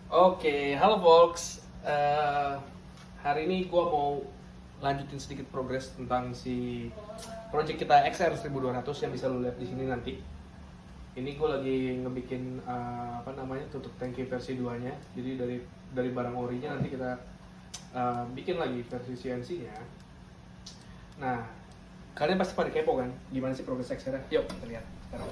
Oke, halo folks. Hari ini gue mau lanjutin sedikit progres tentang si project kita XR 1200 yang bisa lo lihat di sini nanti. Ini gue lagi ngebikin tutup tangki versi 2-nya. Jadi dari barang orinya nanti kita bikin lagi versi CNC-nya. Nah, kalian pasti pada kepo kan? Gimana sih progres XR-nya? Yuk kita lihat sekarang.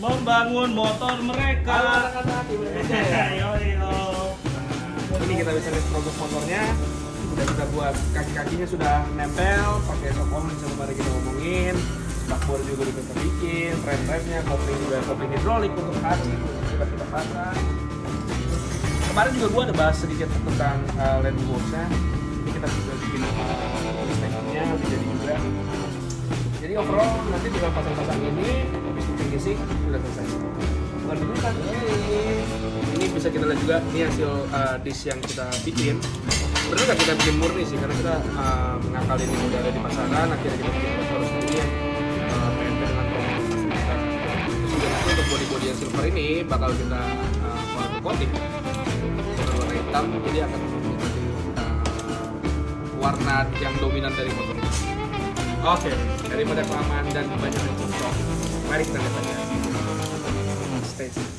Membangun motor mereka. Ini kita bisa lihat progres motornya. Udah kita buat kaki-kakinya sudah nempel pakai sokong yang kemarin kita ngomongin. Spakbor juga udah kita bikin, rem-remnya, kopling hidrolik untuk hati sudah kita pasang. Kemarin juga gua ada bahas sedikit tentang land box-nya. Ini kita sudah bikin speknya udah jadi juga. Jadi overall nanti tinggal pasang-pasang ini, habis itu finishing udah selesai. Bukan begitu kan? Ini bisa kita lihat juga, ini hasil disk yang kita bikin. Sebenarnya nggak kita bikin murni sih, karena kita mengakalin ini udah ada di pasaran, akhirnya kita bikin motor sendiri yang PNP dengan komoditas kita. Terus juga nanti untuk body yang silver ini bakal kita water coating warna hitam, jadi akan menjadi warna yang dominan dari motor. Oke, daripada kelamaan dan banyak yang contoh, mari kita lihat aja. Stay tuned.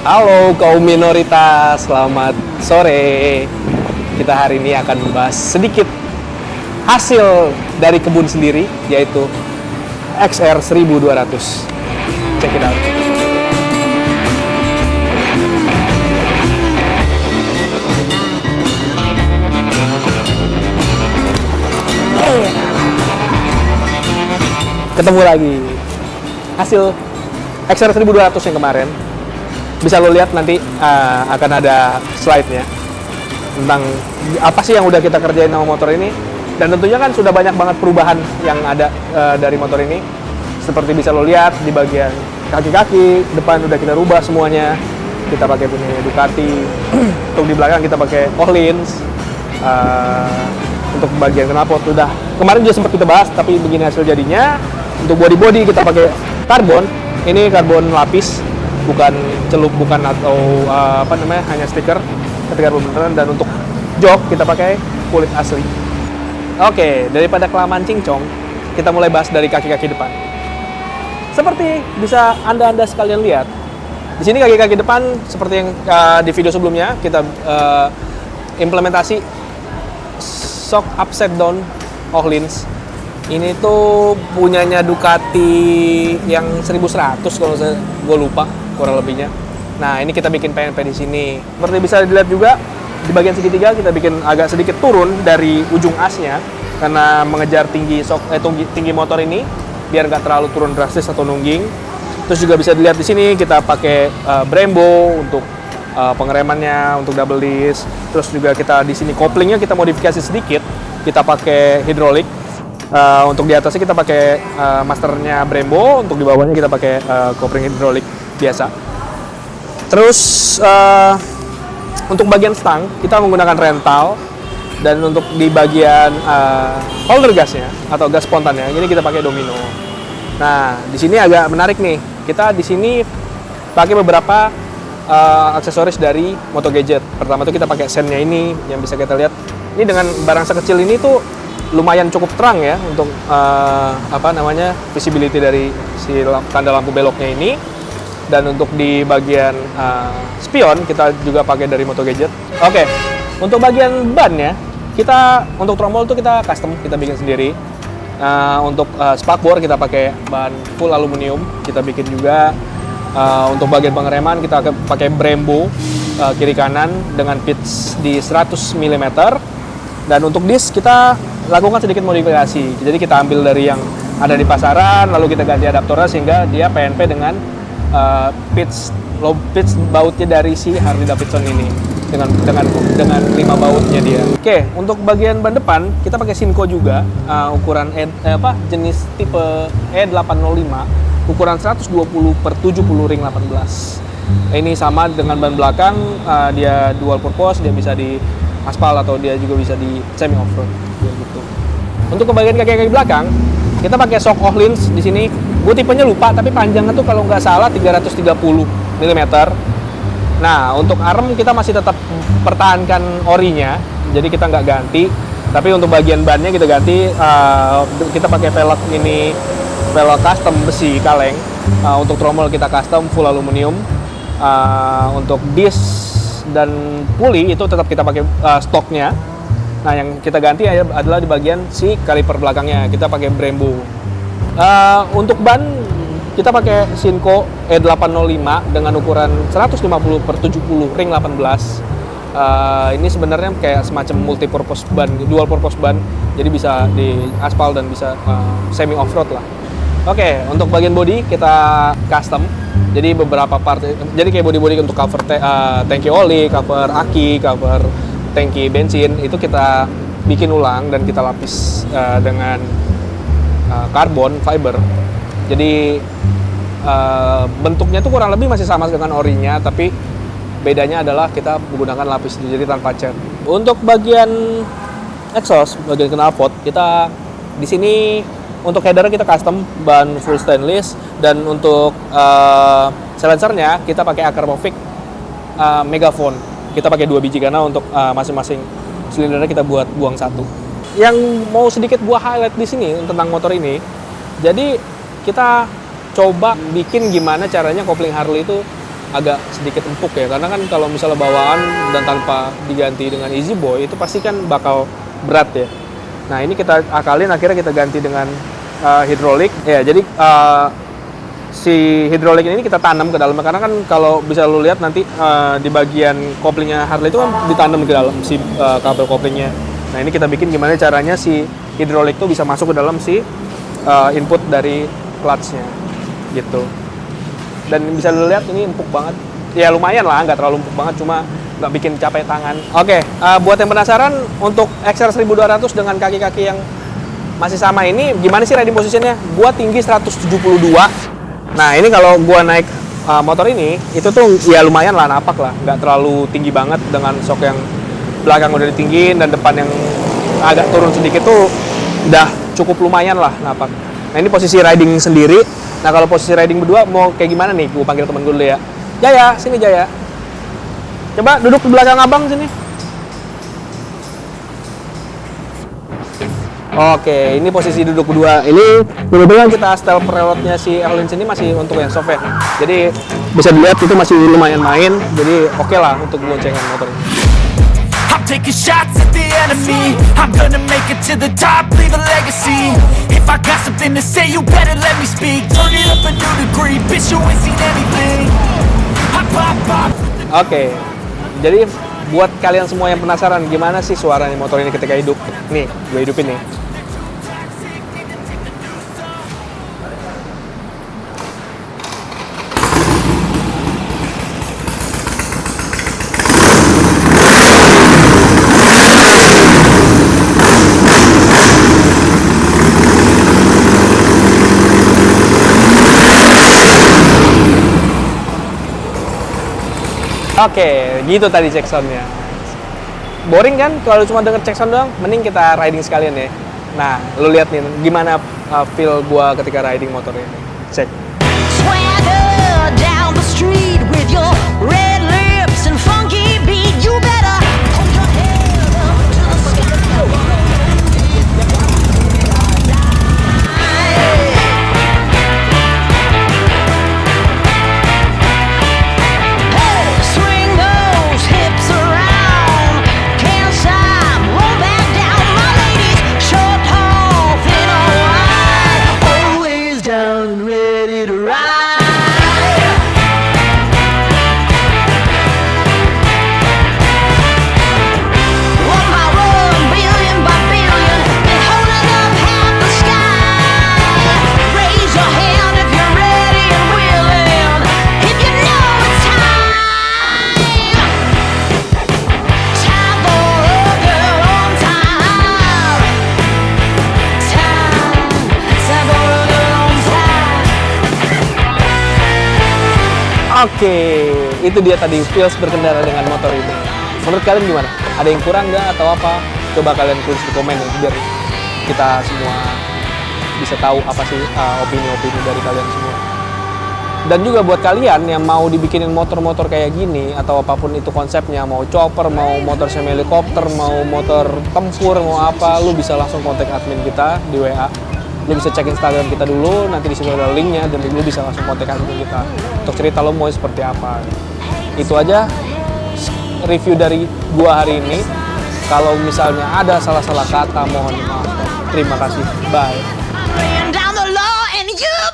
Halo kaum minoritas, selamat sore. Kita hari ini akan membahas sedikit hasil dari kebun sendiri, yaitu XR 1200. Check it out. Ketemu lagi hasil XR 1200 yang kemarin. Bisa lo lihat nanti akan ada slide-nya tentang apa sih yang udah kita kerjain sama motor ini. Dan tentunya kan sudah banyak banget perubahan yang ada dari motor ini. Seperti bisa lo lihat di bagian kaki-kaki depan udah kita rubah semuanya. Kita pakai punya Ducati. Untuk di belakang kita pakai Ohlins. Untuk bagian knalpot udah kemarin juga sempat kita bahas, tapi begini hasil jadinya. Untuk body kita pakai karbon. Ini karbon lapis, bukan celup, bukan atau hanya stiker. Ketika karbon beneran. Dan untuk jok kita pakai kulit asli. Oke, daripada kelamaan cincong, kita mulai bahas dari kaki-kaki depan. Seperti bisa anda sekalian lihat, di sini kaki-kaki depan seperti yang di video sebelumnya kita implementasi shock upside down Ohlins. Ini tuh punyanya Ducati yang 1100 kalau gue lupa kurang lebihnya. Nah, ini kita bikin PNP di sini. Seperti bisa dilihat juga di bagian segitiga kita bikin agak sedikit turun dari ujung asnya karena mengejar tinggi motor ini biar nggak terlalu turun drastis atau nungging. Terus juga bisa dilihat di sini kita pakai Brembo untuk pengeremannya, untuk double disc. Terus juga kita di sini koplingnya kita modifikasi sedikit, kita pakai hidrolik. Untuk di atasnya kita pakai masternya Brembo, untuk di bawahnya kita pakai kopling hidrolik biasa. Terus untuk bagian stang kita menggunakan rental, dan untuk di bagian holder gasnya atau gas spontannya ini kita pakai Domino. Nah, di sini agak menarik nih. Kita di sini pakai beberapa aksesoris dari Moto Gadget. Pertama tuh kita pakai sennya ini yang bisa kita lihat. Ini dengan barang sekecil ini tuh lumayan cukup terang ya untuk visibility dari si tanda lampu beloknya ini. Dan untuk di bagian spion kita juga pakai dari Moto Gadget. Oke, untuk bagian bannya kita untuk tromol tuh kita custom, kita bikin sendiri. Untuk spakbor kita pakai bahan full aluminium, kita bikin juga. Untuk bagian pengereman kita pakai Brembo kiri kanan dengan pitch di 100 mm. Dan untuk disk kita lakukan sedikit modifikasi. Jadi kita ambil dari yang ada di pasaran, lalu kita ganti adaptornya sehingga dia PNP dengan low pitch bautnya dari si Harley Davidson ini dengan 5 bautnya dia. Oke, untuk bagian ban depan kita pakai Shinko juga, ukuran jenis tipe E805, ukuran 120/70 ring 18. Ini sama dengan ban belakang, dia dual purpose, dia bisa di aspal atau dia juga bisa di semi off road gitu. Untuk ke bagian kaki-kaki belakang kita pakai shock Öhlins di sini. Gue tipenya lupa, tapi panjangnya tuh kalau nggak salah 330 mm. Nah, untuk arm kita masih tetap pertahankan orinya, jadi kita nggak ganti. Tapi untuk bagian bannya kita ganti, kita pakai velg ini, velg custom besi kaleng. Untuk tromol kita custom full aluminium. Untuk disc dan puli itu tetap kita pakai stoknya. Nah, yang kita ganti adalah di bagian si kaliper belakangnya, kita pakai Brembo. Untuk ban kita pakai Shinko E805 dengan ukuran 150/70 ring 18. Ini sebenarnya kayak semacam multi-purpose ban, dual purpose ban, jadi bisa di aspal dan bisa semi off road lah. Oke, untuk bagian bodi kita custom. Jadi beberapa part, jadi kayak bodi-bodi untuk cover tangki oli, cover aki, cover tangki bensin itu kita bikin ulang dan kita lapis dengan karbon fiber. Jadi bentuknya tuh kurang lebih masih sama dengan orinya, tapi bedanya adalah kita menggunakan lapis jadi tanpa cat. Untuk bagian exhaust, bagian knalpot kita di sini untuk header kita custom ban full stainless, dan untuk silencernya kita pakai Akrapovic Megaphone. Kita pakai 2 biji karena untuk masing-masing silindernya kita buat buang 1. Yang mau sedikit gua highlight di sini tentang motor ini, jadi kita coba bikin gimana caranya kopling Harley itu agak sedikit empuk ya, karena kan kalau misalnya bawaan dan tanpa diganti dengan Easy Boy itu pasti kan bakal berat ya. Nah, ini kita akalin, akhirnya kita ganti dengan hidrolik ya. Jadi si hidrolik ini kita tanam ke dalam, karena kan kalau bisa lu lihat nanti di bagian koplingnya Harley itu kan ditanam ke dalam si kabel koplingnya. Nah, ini kita bikin gimana caranya si hidrolik itu bisa masuk ke dalam si input dari clutch-nya gitu. Dan bisa lu lihat ini empuk banget. Ya lumayan lah, nggak terlalu empuk banget, cuma nggak bikin capek tangan. Oke, buat yang penasaran untuk XR 1200 dengan kaki-kaki yang masih sama ini, gimana sih riding positionnya? Gua tinggi 172. Nah, ini kalau gua naik motor ini, itu tuh ya lumayan lah, napak lah. Nggak terlalu tinggi banget dengan shock yang belakang udah ditinggiin dan depan yang agak turun sedikit tuh udah cukup lumayan lah napak. Nah, ini posisi riding sendiri. Nah, kalau posisi riding berdua mau kayak gimana nih? Gue panggil temen gue dulu ya. Jaya, sini Jaya. Coba duduk di belakang abang sini. Oke, ini posisi duduk berdua. Ini benar-benar kita style preloadnya si Öhlins ini masih untuk yang soft ya. Jadi bisa dilihat itu masih lumayan main. Jadi oke lah untuk boncengan motor ini. I'm taking shots at the enemy. I'm gonna make it to the top, leave a legacy. If I got something to say, you better let me speak. Turn it up a new degree, bitch, you ain't seen anything. I pop. Oke, jadi buat kalian semua yang penasaran gimana sih suaranya motor ini ketika hidup, nih gue hidupin nih. Oke, gitu tadi check sound-nya. Boring kan kalau cuma denger check sound doang? Mending kita riding sekalian ya. Nah, lu lihat nih gimana feel gua ketika riding motor ini. Cek. Swagger down the street with your red lips and funky beat. You better hold your head up to the sky. Oke, itu dia tadi feels berkendara dengan motor ini. Menurut kalian gimana? Ada yang kurang nggak atau apa? Coba kalian tulis di komen ya, biar kita semua bisa tahu apa sih opini-opini dari kalian semua. Dan juga buat kalian yang mau dibikinin motor-motor kayak gini atau apapun itu konsepnya, mau chopper, mau motor semi helikopter, mau motor tempur, mau apa, lu bisa langsung kontak admin kita di WA. Lu bisa cek Instagram kita dulu, nanti di situ ada linknya, dan lu bisa langsung kontak admin kita untuk cerita lu mau seperti apa. Itu aja review dari gua hari ini. Kalau misalnya ada salah-salah kata, mohon maaf. Terima kasih. Bye. Laying down the law and you